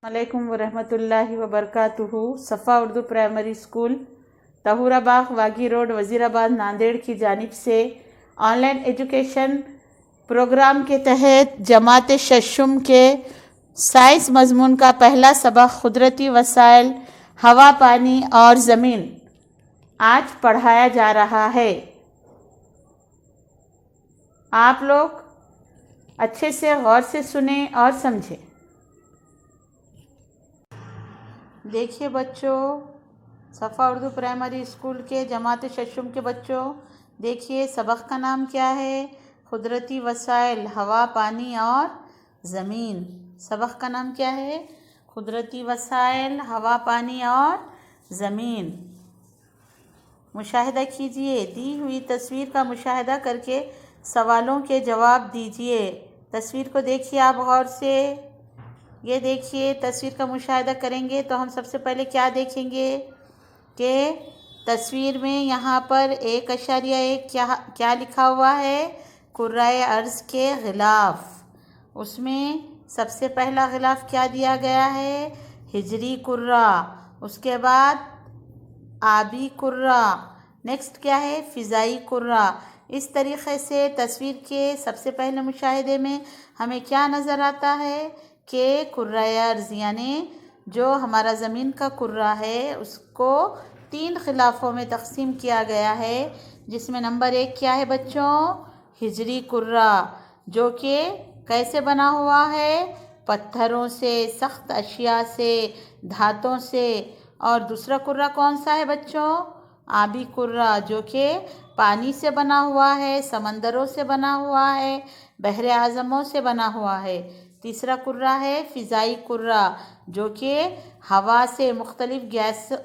अलैकुम वरहमतुल्लाहि वबरकातुहू। सफ़ा Urdu primary school तहूराबाग वागी road Wazirabad Nanded की जानिब से ऑनलाइन एजुकेशन प्रोग्राम के तहत जमात शशुम के साइंस मज़मून का पहला सबक कुदरती वसाइल हवा, पानी और ज़मीन आज पढ़ाया जा रहा है। आप लोग अच्छे से गौर से सुने और समझें। देखिए बच्चों, सफ़ा उर्दू प्राइमरी स्कूल के जमात शशुम के बच्चों, देखिए सबक का नाम क्या है? कुदरती वसाइल हवा, पानी और ज़मीन। सबक का नाम क्या है? कुदरती वसाइल हवा, पानी और ज़मीन। मुशाहिदा कीजिए। दी हुई तस्वीर का मुशाहिदा करके सवालों के जवाब दीजिए। तस्वीर को देखिए आप गौर से। ये देखिए, तस्वीर का मुशाहिदा करेंगे तो हम सबसे पहले क्या देखेंगे कि तस्वीर में यहाँ पर 1.1 क्या लिखा हुआ है? कुर्राए अर्ज़ के ग़िलाफ़। उसमें सबसे पहला ग़िलाफ़ क्या दिया गया है? हिजरी कुर्रा। उसके बाद आबी कुर्रा। नेक्स्ट क्या है? फ़िज़ाई कुर्रा। इस तरीक़े से तस्वीर के सबसे पहले मुशाहिदे में हमें क्या नज़र आता है कि कुर्राए अर्ज़ यानी जो हमारा ज़मीन का कुर्रा है उसको 3 ख़िलाफ़ों में तक़सीम किया गया है, जिसमें नंबर 1 क्या है बच्चों? हिजरी कुर्रा, जो कि कैसे बना हुआ है? पत्थरों से, सख्त अशिया से, धातों से। और दूसरा कुर्रा कौन सा है बच्चों? आबी कुर्रा, जो कि पानी से बना हुआ है, समंदरों से बना हुआ है, बहरे आज़मों से बना हुआ है। तीसरा कुर्रा है फ़िज़ाई कुर्रा, जो कि हवा से, मुख्तलिफ़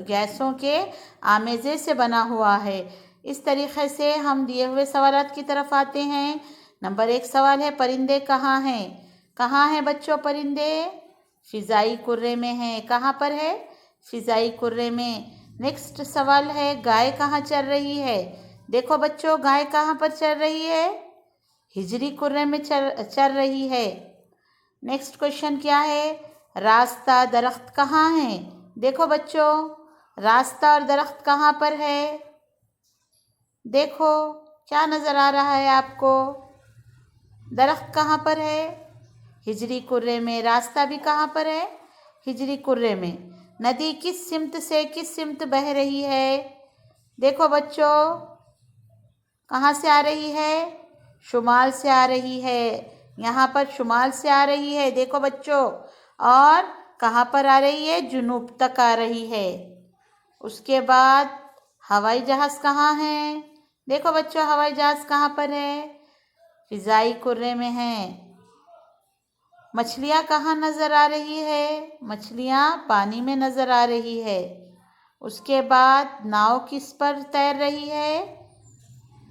गैसों के आमेज़े से बना हुआ है। इस तरीक़े से हम दिए हुए सवालात की तरफ आते हैं। नंबर 1 सवाल है, परिंदे कहाँ हैं? कहाँ हैं बच्चों परिंदे? फ़िज़ाई कुर्रे में हैं। कहाँ पर है? फ़िज़ाई कुर्रे में। नेक्स्ट सवाल है, गाय कहाँ चर रही है? देखो बच्चों, गाय कहाँ पर चर रही है? हिजरी कुर्रे में चर रही है। नेक्स्ट क्वेश्चन क्या है? रास्ता, दरख्त कहाँ है? देखो बच्चों, रास्ता और दरख्त कहाँ पर है? देखो क्या नज़र आ रहा है आपको? दरख्त कहाँ पर है? हिजरी कुर्रे में। रास्ता भी कहाँ पर है? हिजरी कुर्रे में। नदी किस सिमत से किस सिमत बह रही है? देखो बच्चों, कहाँ से आ रही है? शुमाल से आ रही है। यहाँ पर शुमाल से आ रही है देखो बच्चों। और कहाँ पर आ रही है? जुनूब तक आ रही है। उसके बाद हवाई जहाज़ कहाँ है? देखो बच्चों, हवाई जहाज़ कहाँ पर है? फ़िज़ाई कुर्रे में है। मछलियाँ कहाँ नज़र आ रही है? मछलियाँ पानी में नज़र आ रही है। उसके बाद नाव किस पर तैर रही है?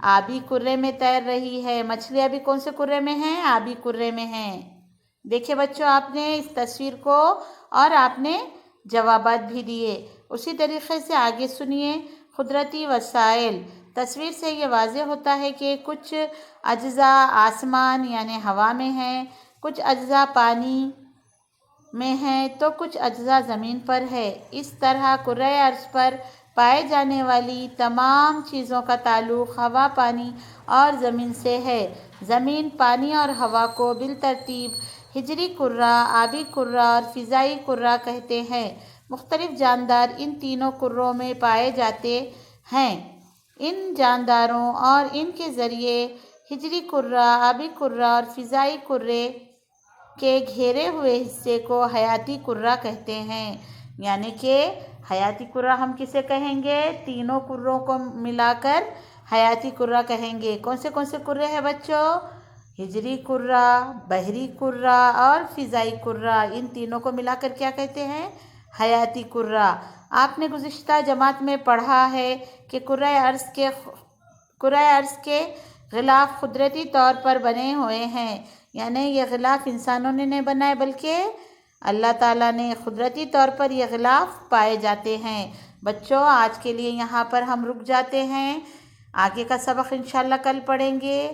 आबी कुर्रे में तैर रही है। मछलियाँ भी कौन से कुर्रे में हैं? आबी कुर्रे में हैं। देखिए बच्चों, आपने इस तस्वीर को और आपने जवाबात भी दिए। उसी तरीक़े से आगे सुनिए। कुदरती वसाइल। तस्वीर से ये वाज़ेह होता है कि कुछ अज्ज़ा आसमान यानी हवा में हैं, कुछ अज्ज़ा पानी में हैं, तो कुछ अज्ज़ा ज़मीन पर है। इस तरह कुर्रे अर्ज़ पर पाए जाने वाली तमाम चीज़ों का ताल्लुक़ हवा, पानी और ज़मीन से है। ज़मीन, पानी और हवा को बिलतरतीब हिजरी कुर्रा, आबी कुर्रा और फ़िज़ाई कुर्रा कहते हैं। मुख्तलिफ़ जानदार इन तीनों कुर्रों में पाए जाते हैं। इन जानदारों और इनके ज़रिए हिजरी कुर्रा, आबी कुर्रा और फ़िज़ाई कुर्रे के घेरे हुए हिस्से को हयाती कुर्रा कहते हैं। यानी कि हयाती कुर्रा हम किसे कहेंगे? तीनों कुर्रों को मिलाकर हयाती कुर्रा कहेंगे। कौन से कुर्रे हैं बच्चों? हिजरी कुर्रा, बहरी कुर्रा और फ़िज़ाई कुर्रा। इन तीनों को मिलाकर क्या कहते हैं? हयाती कुर्रा। आपने गुज़िश्ता जमात में पढ़ा है कि कुर्राए अर्ज़ के ग़िलाफ़ कुदरती तौर पर बने हुए हैं। यानी ये ग़िलाफ़ इंसानों ने नहीं बनाए, बल्कि अल्लाह ताला ने कुदरती तौर पर ये ग़िलाफ़ पाए जाते हैं। बच्चों, आज के लिए यहाँ पर हम रुक जाते हैं। आगे का सबक इंशाअल्लाह कल पढ़ेंगे।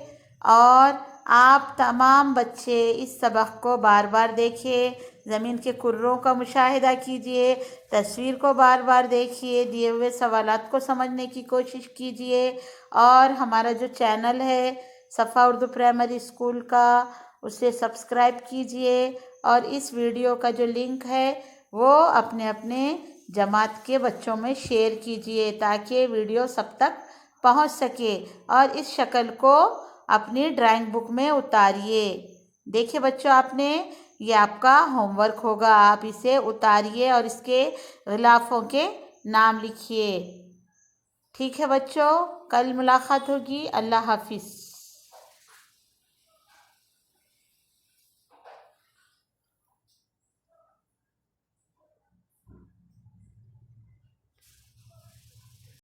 और आप तमाम बच्चे इस सबक को बार बार देखिए, زمین کے کروں کا مشاہدہ کیجئے، تصویر کو بار بار دیکھیے، دیے ہوئے سوالات کو سمجھنے کی کوشش کیجئے، اور ہمارا جو چینل ہے صفا اردو پرائمری اسکول کا، اسے سبسکرائب کیجئے، اور اس ویڈیو کا جو لنک ہے وہ اپنے اپنے جماعت کے بچوں میں شیئر کیجئے تاکہ ویڈیو سب تک پہنچ سکے، اور اس شکل کو اپنی ڈرائنگ بک میں اتاریے۔ دیکھیے بچوں، یہ آپ کا ہوم ورک ہوگا، آپ اسے اتاریے اور اس کے غلافوں کے نام لکھیے۔ ٹھیک ہے بچوں، کل ملاقات ہوگی۔ اللہ حافظ۔